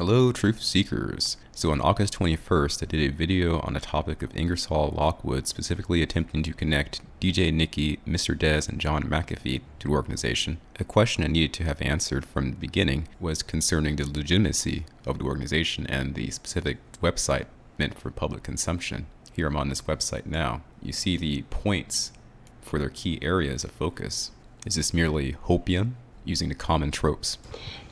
Hello, truth seekers. So on August 21st, I did a video on the topic of Ingersoll Lockwood, specifically attempting to connect DJ Nikki, Mr. Dez, and John McAfee to the organization. A question I needed to have answered from the beginning was concerning the legitimacy of the organization and the specific website meant for public consumption. Here I'm on this website now. You see the points for their key areas of focus. Is this merely hopium, using the common tropes?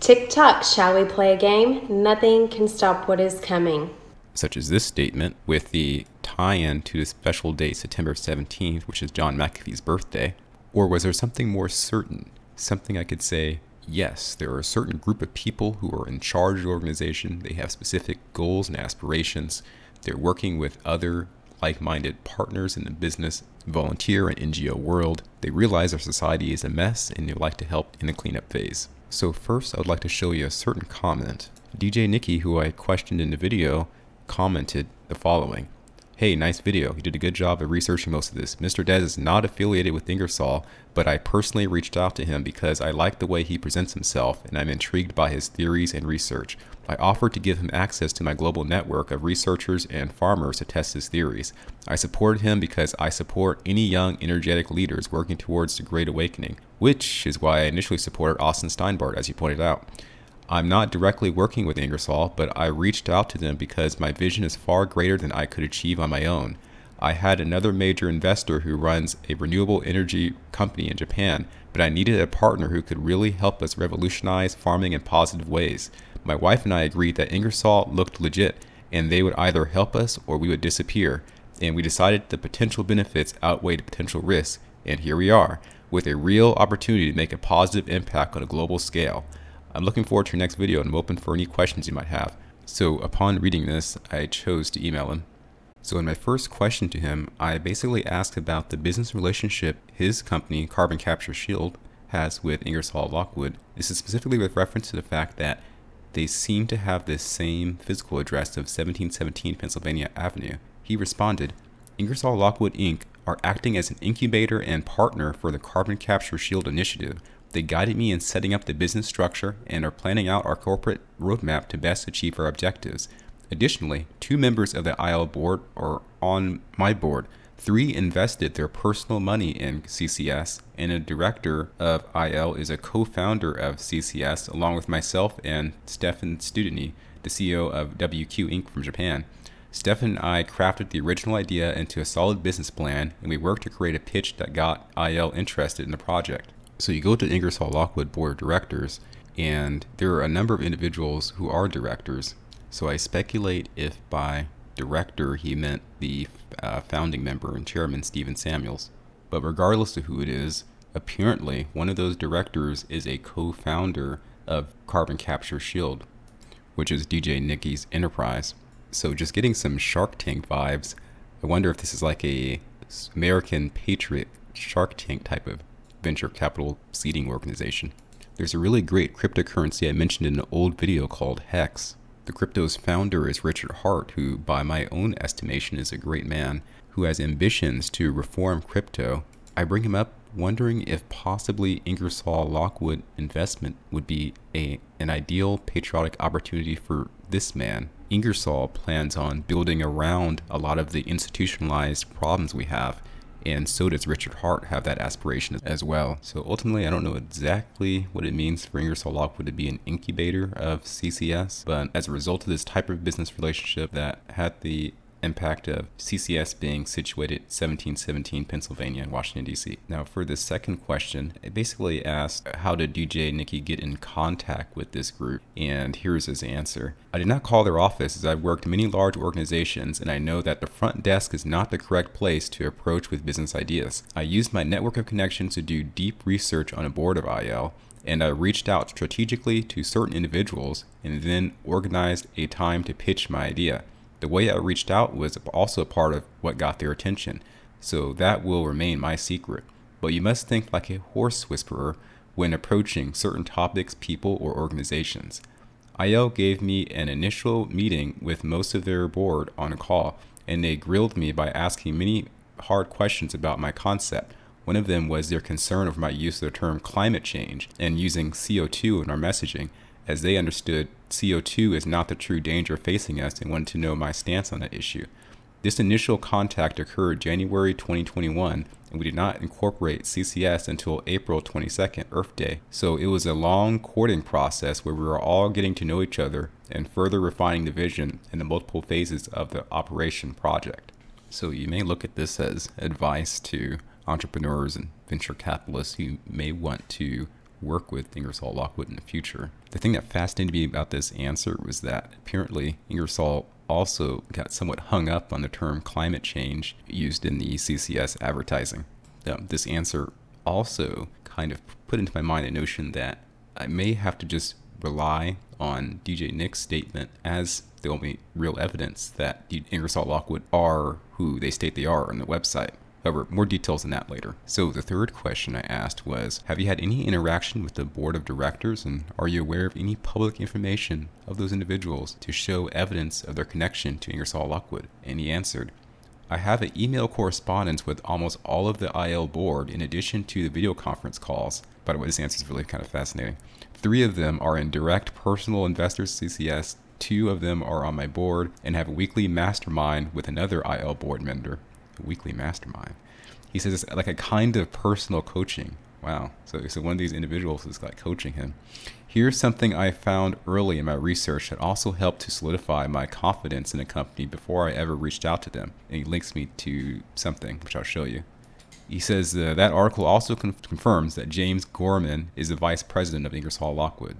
Tick-tock, shall we play a game? Nothing can stop what is coming. Such as this statement with the tie-in to the special date September 17th, which is John McAfee's birthday. Or was there something more certain? Something I could say, yes, there are a certain group of people who are in charge of the organization. They have specific goals and aspirations. They're working with other like-minded partners in the business, volunteer, and NGO world. They realize our society is a mess and they'd like to help in the cleanup phase. So first, I would like to show you a certain comment. DJ Nikki, who I questioned in the video, commented the following. Hey, nice video. You did a good job of researching most of this. Mr. Dez is not affiliated with Ingersoll, but I personally reached out to him because I like the way he presents himself and I'm intrigued by his theories and research. I offered to give him access to my global network of researchers and farmers to test his theories. I supported him because I support any young, energetic leaders working towards the Great Awakening, which is why I initially supported Austin Steinbart, as you pointed out. I'm not directly working with Ingersoll, but I reached out to them because my vision is far greater than I could achieve on my own. I had another major investor who runs a renewable energy company in Japan, but I needed a partner who could really help us revolutionize farming in positive ways. My wife and I agreed that Ingersoll looked legit, and they would either help us or we would disappear. And we decided the potential benefits outweighed the potential risks, and here we are, with a real opportunity to make a positive impact on a global scale. I'm looking forward to your next video and I'm open for any questions you might have. So upon reading this, I chose to email him. So in my first question to him, I basically asked about the business relationship his company, Carbon Capture Shield, has with Ingersoll Lockwood. This is specifically with reference to the fact that they seem to have this same physical address of 1717 Pennsylvania Avenue. He responded, Ingersoll Lockwood Inc. are acting as an incubator and partner for the Carbon Capture Shield initiative. They guided me in setting up the business structure and are planning out our corporate roadmap to best achieve our objectives. Additionally, 2 members of the IL board are on my board. 3 invested their personal money in CCS, and a director of IL is a co-founder of CCS, along with myself and Stefan Studeny, the CEO of WQ Inc. from Japan. Stefan and I crafted the original idea into a solid business plan, and we worked to create a pitch that got IL interested in the project. So you go to Ingersoll Lockwood Board of Directors, and there are a number of individuals who are directors. So I speculate if by director he meant the founding member and chairman Stephen Samuels. But regardless of who it is, apparently one of those directors is a co-founder of Carbon Capture Shield, which is DJ Nikki's enterprise. So just getting some Shark Tank vibes. I wonder if this is like a American Patriot Shark Tank type of venture capital seeding organization. There's a really great cryptocurrency I mentioned in an old video called Hex. The crypto's founder is Richard Hart, who by my own estimation is a great man who has ambitions to reform crypto. I bring him up wondering if possibly Ingersoll Lockwood investment would be an ideal patriotic opportunity for this man. Ingersoll plans on building around a lot of the institutionalized problems we have, and so does Richard Hart have that aspiration as well. So ultimately, I don't know exactly what it means for Ingersoll Lockwood to be an incubator of CCS, but as a result of this type of business relationship that had the impact of CCS being situated 1717 Pennsylvania and Washington, D.C. Now for the second question, it basically asked, how did DJ Nikki get in contact with this group? And here's his answer. I did not call their office as I've worked many large organizations and I know that the front desk is not the correct place to approach with business ideas. I used my network of connections to do deep research on a board of IL, and I reached out strategically to certain individuals and then organized a time to pitch my idea. The way I reached out was also a part of what got their attention, so that will remain my secret. But you must think like a horse whisperer when approaching certain topics, people, or organizations. IL gave me an initial meeting with most of their board on a call, and they grilled me by asking many hard questions about my concept. One of them was their concern over my use of the term climate change and using CO2 in our messaging, as they understood CO2 is not the true danger facing us and wanted to know my stance on that issue. This initial contact occurred January 2021, and we did not incorporate CCS until April 22nd, Earth Day. So it was a long courting process where we were all getting to know each other and further refining the vision in the multiple phases of the operation project. So you may look at this as advice to entrepreneurs and venture capitalists who may want to work with Ingersoll Lockwood in the future. The thing that fascinated me about this answer was that apparently Ingersoll also got somewhat hung up on the term climate change used in the CCS advertising. This answer also kind of put into my mind a notion that I may have to just rely on DJ Nick's statement as the only real evidence that Ingersoll Lockwood are who they state they are on the website. However, more details on that later. So the third question I asked was, have you had any interaction with the board of directors, and are you aware of any public information of those individuals to show evidence of their connection to Ingersoll Lockwood? And he answered, I have an email correspondence with almost all of the IL board in addition to the video conference calls. By the way, this answer is really kind of fascinating. 3 of them are in direct personal investors CCS, 2 of them are on my board, and have a weekly mastermind with another IL board member. Weekly mastermind. He says it's like a kind of personal coaching. Wow. So one of these individuals is like coaching him. Here's something I found early in my research that also helped to solidify my confidence in a company before I ever reached out to them. And he links me to something, which I'll show you. He says that article also confirms that James Gorman is the vice president of Ingersoll Lockwood.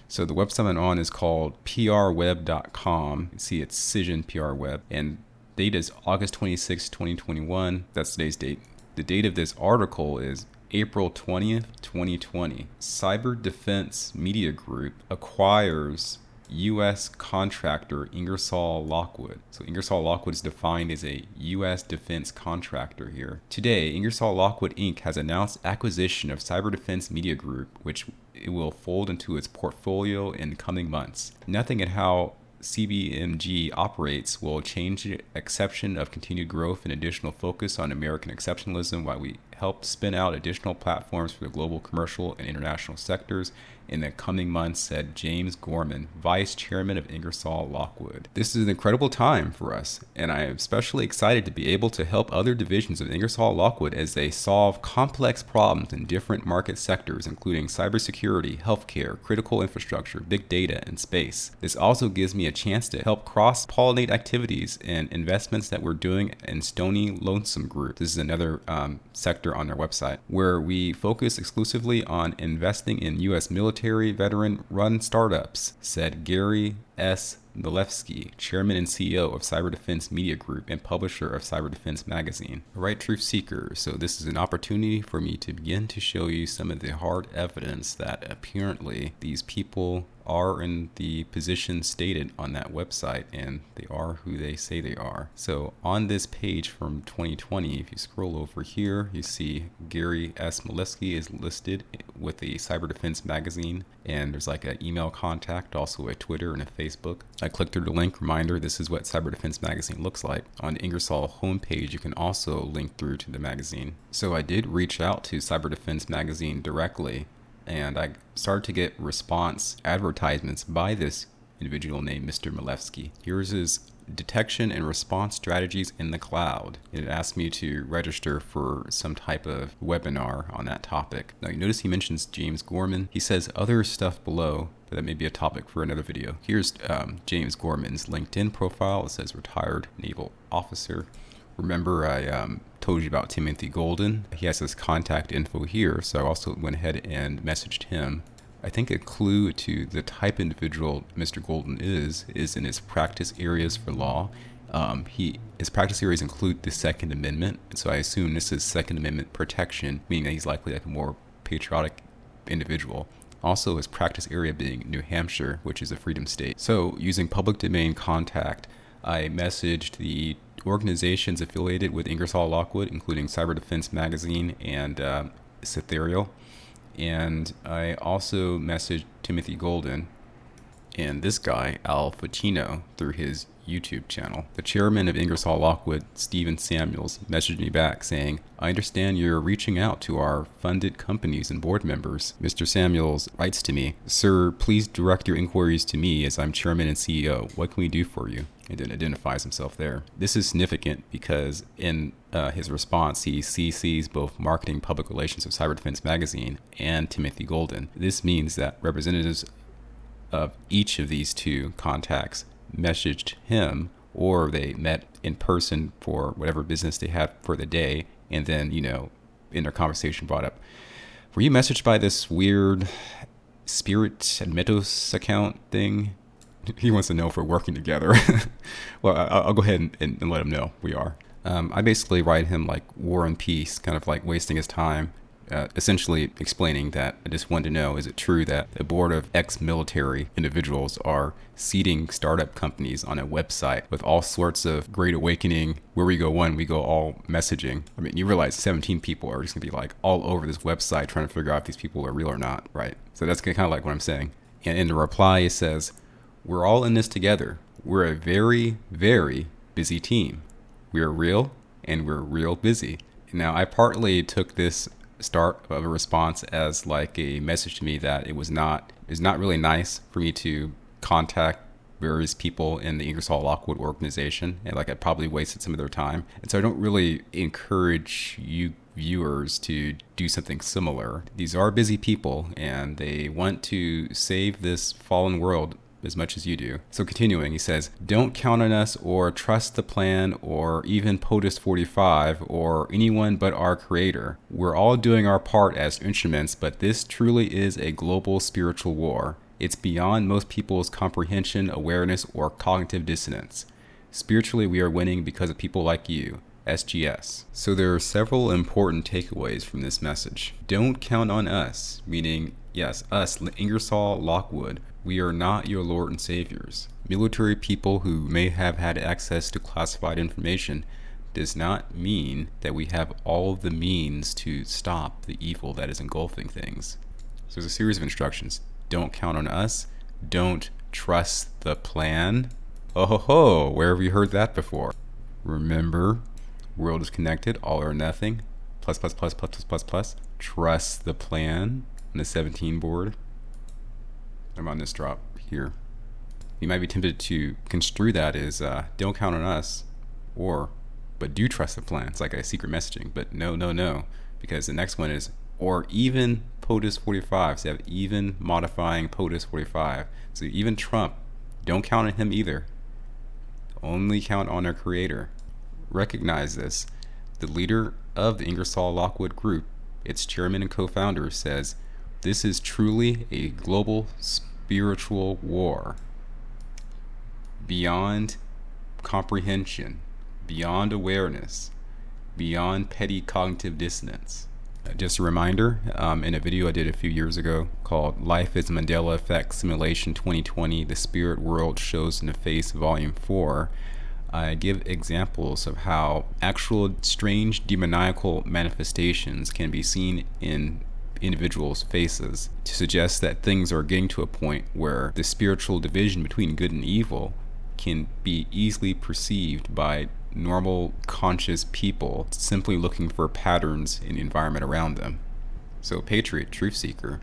So the website I'm on is called prweb.com. You can see it's Cision PR Web. And date is August 26, 2021. That's today's date. The date of this article is April 20th, 2020. Cyber Defense Media Group acquires U.S. contractor Ingersoll Lockwood. So Ingersoll Lockwood is defined as a U.S. defense contractor here. Today, Ingersoll Lockwood Inc. has announced acquisition of Cyber Defense Media Group, which it will fold into its portfolio in coming months. Nothing in how CBMG operates will change the exception of continued growth and additional focus on American exceptionalism while we help spin out additional platforms for the global commercial and international sectors in the coming months, said James Gorman, Vice Chairman of Ingersoll Lockwood. This is an incredible time for us, and I am especially excited to be able to help other divisions of Ingersoll Lockwood as they solve complex problems in different market sectors, including cybersecurity, healthcare, critical infrastructure, big data, and space. This also gives me a chance to help cross-pollinate activities and investments that we're doing in Stony Lonesome Group. This is another sector on their website, where we focus exclusively on investing in U.S. military veteran-run startups, said Gary S. Milewski, Chairman and CEO of Cyber Defense Media Group and publisher of Cyber Defense Magazine. Right, truth seeker. So this is an opportunity for me to begin to show you some of the hard evidence that apparently these people are in the position stated on that website, and they are who they say they are. So on this page from 2020, if you scroll over here, you see Gary S. Milewski is listed with the Cyber Defense Magazine, and there's like an email contact, also a Twitter and a Facebook. I clicked through the link. Reminder, this is what Cyber Defense Magazine looks like. On the Ingersoll homepage, you can also link through to the magazine. So I did reach out to Cyber Defense Magazine directly, and I started to get response advertisements by this individual named Mr. Milewski. Here's his detection and response strategies in the cloud. It asked me to register for some type of webinar on that topic. Now you notice he mentions James Gorman. He says other stuff below, but that may be a topic for another video. Here's James Gorman's LinkedIn profile. It says retired naval officer. Remember I told you about Timothy Golden? He has his contact info here, so I also went ahead and messaged him. I think a clue to the type individual Mr. Golden is in his practice areas for law. His practice areas include the Second Amendment, and so I assume this is Second Amendment protection, meaning that he's likely like a more patriotic individual. Also, his practice area being New Hampshire, which is a freedom state. So, using public domain contact, I messaged the organizations affiliated with Ingersoll Lockwood, including Cyber Defense Magazine and Cythereal. And I also messaged Timothy Golden and this guy, Al Facino, through his YouTube channel. The chairman of Ingersoll Lockwood, Stephen Samuels, messaged me back saying, "I understand you're reaching out to our funded companies and board members." Mr. Samuels writes to me, "Sir, please direct your inquiries to me as I'm chairman and CEO. What can we do for you?" And then identifies himself there. This is significant because in his response, he CCs both Marketing Public Relations of Cyber Defense Magazine and Timothy Golden. This means that representatives of each of these two contacts messaged him, or they met in person for whatever business they had for the day, and then, in their conversation brought up, "Were you messaged by this weird Spirit and Mythos account thing?" He wants to know if we're working together. Well, I'll go ahead and let him know we are. I basically write him like War and Peace, kind of like wasting his time, essentially explaining that I just wanted to know, is it true that the board of ex-military individuals are seeding startup companies on a website with all sorts of Great Awakening, where we go one, we go all messaging? I mean, you realize 17 people are just gonna be like all over this website trying to figure out if these people are real or not, right? So that's kind of like what I'm saying. And in the reply, it says, "We're all in this together. We're a very, very busy team. We're real and we're real busy." Now, I partly took this start of a response as like a message to me that it's not really nice for me to contact various people in the Ingersoll Lockwood organization, and like I probably wasted some of their time. And so I don't really encourage you viewers to do something similar. These are busy people and they want to save this fallen world as much as you do. So continuing, he says, "Don't count on us or trust the plan or even POTUS 45 or anyone but our creator. We're all doing our part as instruments, but this truly is a global spiritual war. It's beyond most people's comprehension, awareness, or cognitive dissonance. Spiritually, we are winning because of people like you. SGS." So there are several important takeaways from this message. Don't count on us, meaning, yes, us, Ingersoll Lockwood. We are not your Lord and Saviors. Military people who may have had access to classified information does not mean that we have all of the means to stop the evil that is engulfing things. So there's a series of instructions. Don't count on us. Don't trust the plan. Oh ho ho, where have you heard that before? Remember, world is connected, all or nothing. Plus, plus, plus, plus, plus, plus, plus. Trust the plan on the 17 board. I'm on this drop here. You might be tempted to construe that as don't count on us, but do trust the plan. It's like a secret messaging, but no, because the next one is, or even POTUS 45. So you have even modifying POTUS 45. So even Trump, don't count on him either. Only count on our creator. Recognize this. The leader of the Ingersoll Lockwood Group, its chairman and co-founder, says, "This is truly a global spiritual war. Beyond comprehension, beyond awareness, beyond petty cognitive dissonance." Just a reminder, in a video I did a few years ago called "Life is Mandela Effect Simulation 2020, The Spirit World Shows in the Face, Volume 4, I give examples of how actual strange demoniacal manifestations can be seen in individuals' faces to suggest that things are getting to a point where the spiritual division between good and evil can be easily perceived by normal conscious people simply looking for patterns in the environment around them. So patriot, truth seeker,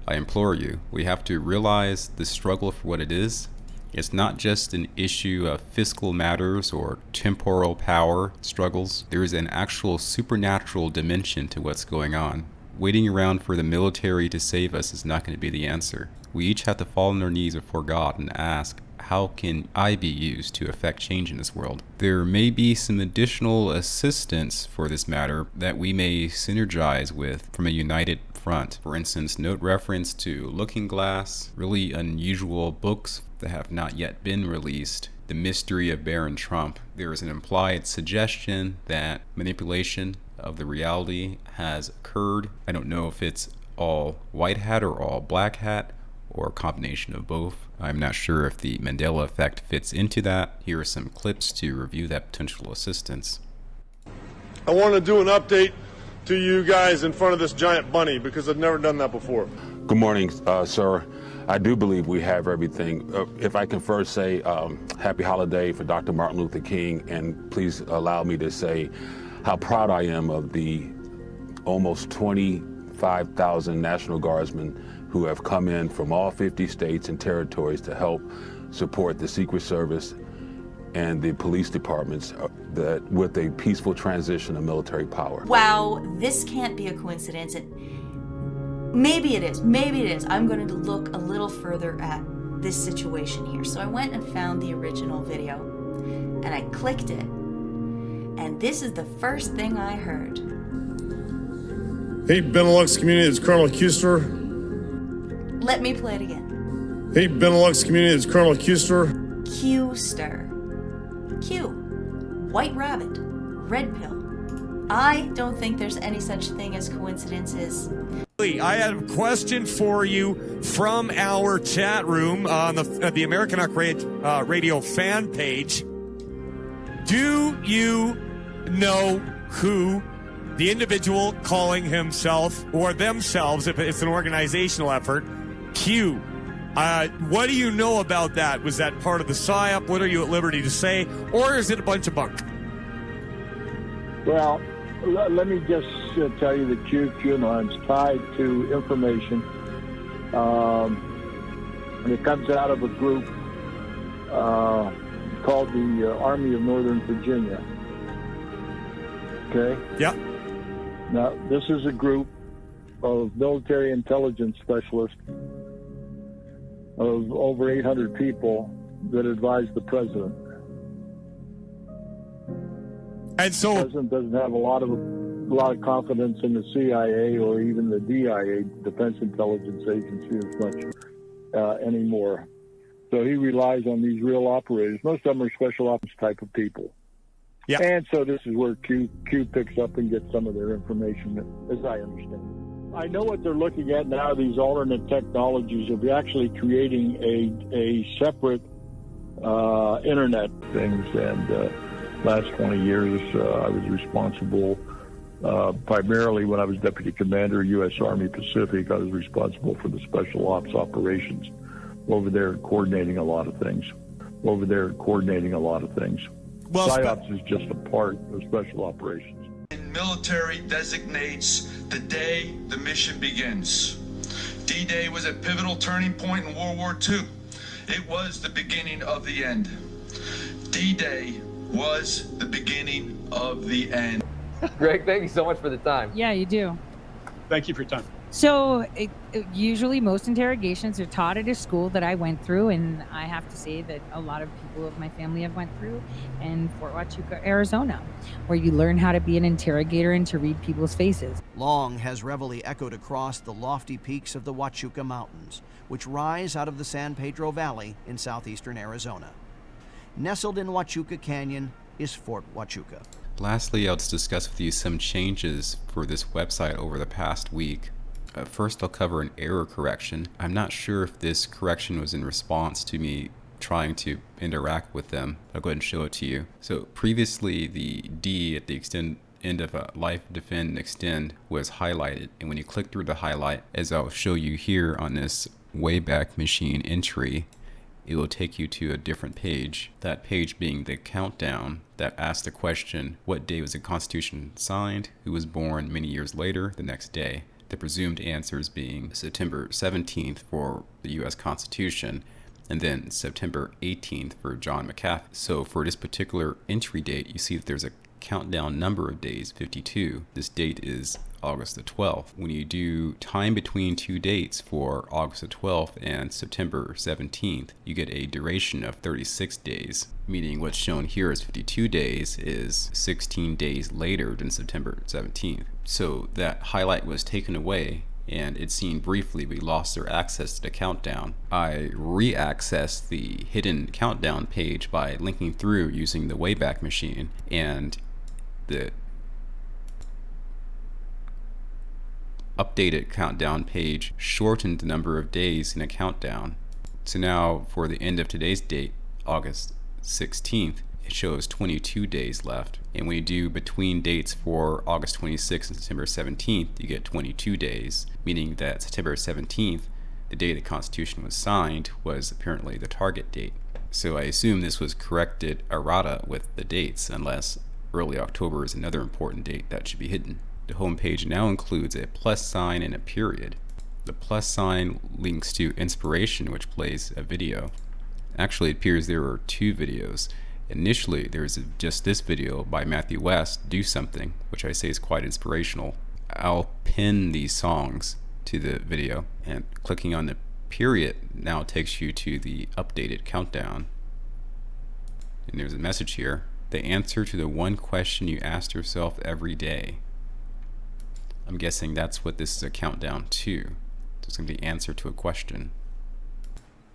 I implore you, we have to realize the struggle for what it is. It's not just an issue of fiscal matters or temporal power struggles. There is an actual supernatural dimension to what's going on. Waiting around for the military to save us is not going to be the answer. We each have to fall on our knees before God and ask, how can I be used to affect change in this world? There may be some additional assistance for this matter that we may synergize with from a united front. For instance, note reference to Looking Glass, really unusual books that have not yet been released. The Mystery of Baron Trump. There is an implied suggestion that manipulation of the reality has occurred. I don't know if it's all white hat or all black hat or a combination of both. I'm not sure if the Mandela effect fits into that. Here are some clips to review that potential assistance. I want to do an update to you guys in front of this giant bunny because I've never done that before. Good morning, sir. I do believe we have everything. If I can first say happy holiday for Dr. Martin Luther King, and please allow me to say how proud I am of the almost 25,000 National Guardsmen who have come in from all 50 states and territories to help support the Secret Service and the police departments with a peaceful transition of military power. Wow, this can't be a coincidence. Maybe it is. I'm going to look a little further at this situation here. So I went and found the original video, and I clicked it, and this is the first thing I heard. Hey, Benelux community, it's Colonel Custer. Let me play it again. Hey, Benelux community, it's Colonel Custer. Custer. Q. White rabbit. Red pill. I don't think there's any such thing as coincidences. I have a question for you from our chat room on the American Rock Radio fan page. Do you know who the individual calling himself or themselves, if it's an organizational effort, Q? What do you know about that? Was that part of the PSYOP? What are you at liberty to say? Or is it a bunch of bunk? Well, let me just tell you that QAnon's tied to information. And it comes out of a group called the Army of Northern Virginia. Okay? Yep. Now, this is a group of military intelligence specialists of over 800 people that advise the president. And so the president doesn't have a lot of confidence in the CIA or even the DIA, Defense Intelligence Agency, as much anymore. So he relies on these real operators. Most of them are special ops type of people. Yeah. And so this is where Q picks up and gets some of their information, as I understand it. I know what they're looking at now, these alternate technologies of actually creating a separate internet things. And last 20 years, I was responsible, primarily when I was Deputy Commander, U.S. Army Pacific, I was responsible for the special ops operations over there, coordinating a lot of things. Well, PSYOPs is just a part of special operations. Military designates the day the mission begins. D-Day was a pivotal turning point in World War II. It was the beginning of the end. D-Day was the beginning of the end. Greg, thank you so much for the time. Yeah, you do. Thank you for your time. So usually most interrogations are taught at a school that I went through, and I have to say that a lot of people of my family have went through in Fort Huachuca, Arizona, where you learn how to be an interrogator and to read people's faces. Long has reveille echoed across the lofty peaks of the Huachuca Mountains, which rise out of the San Pedro Valley in southeastern Arizona. Nestled in Huachuca Canyon is Fort Huachuca. Lastly, I'll just discuss with you some changes for this website over the past week. First, I'll cover an error correction. I'm not sure if this correction was in response to me trying to interact with them. I'll go ahead and show it to you. So previously, the D at the end of a life, defend, and extend was highlighted. And when you click through the highlight, as I'll show you here on this Wayback Machine entry, it will take you to a different page. That page being the countdown that asks the question, what day was the Constitution signed? Who was born many years later, the next day? The presumed answers being September 17th for the U.S. Constitution, and then September 18th for John McAfee. So for this particular entry date, you see that there's a countdown number of days, 52. This date is August the 12th. When you do time between two dates for August the 12th and September 17th, you get a duration of 36 days, meaning what's shown here as 52 days is 16 days later than September 17th. So that highlight was taken away, and it's seen briefly. We lost our access to the countdown. I re-accessed the hidden countdown page by linking through using the Wayback Machine, and the updated countdown page shortened the number of days in a countdown. So now for the end of today's date, August 16th, it shows 22 days left. And when you do between dates for August 26th and September 17th, you get 22 days, meaning that September 17th, the day the Constitution was signed, was apparently the target date. So I assume this was corrected errata with the dates, unless early October is another important date that should be hidden. The home page now includes a plus sign and a period. The plus sign links to Inspiration, which plays a video. Actually, it appears there are 2 videos. Initially, there's just this video by Matthew West, Do Something, which I say is quite inspirational. I'll pin these songs to the video, and clicking on the period now takes you to the updated countdown. And there's a message here: the answer to the one question you asked yourself every day. I'm guessing that's what this is a countdown to. It's going to be the answer to a question.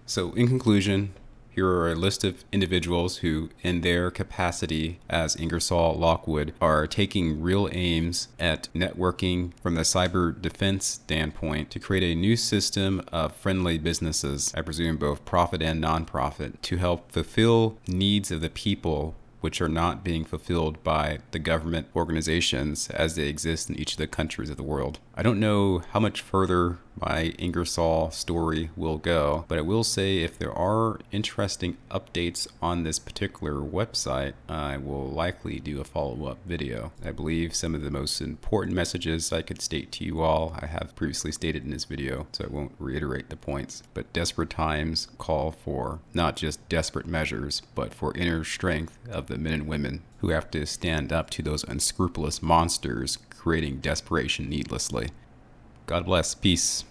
So in conclusion, here are a list of individuals who, in their capacity as Ingersoll Lockwood, are taking real aims at networking from the cyber defense standpoint to create a new system of friendly businesses, I presume both profit and non-profit, to help fulfill needs of the people which are not being fulfilled by the government organizations as they exist in each of the countries of the world. I don't know how much further my Ingersoll story will go, but I will say if there are interesting updates on this particular website, I will likely do a follow-up video. I believe some of the most important messages I could state to you all I have previously stated in this video, so I won't reiterate the points. But desperate times call for not just desperate measures, but for inner strength of the men and women who have to stand up to those unscrupulous monsters creating desperation needlessly. God bless. Peace.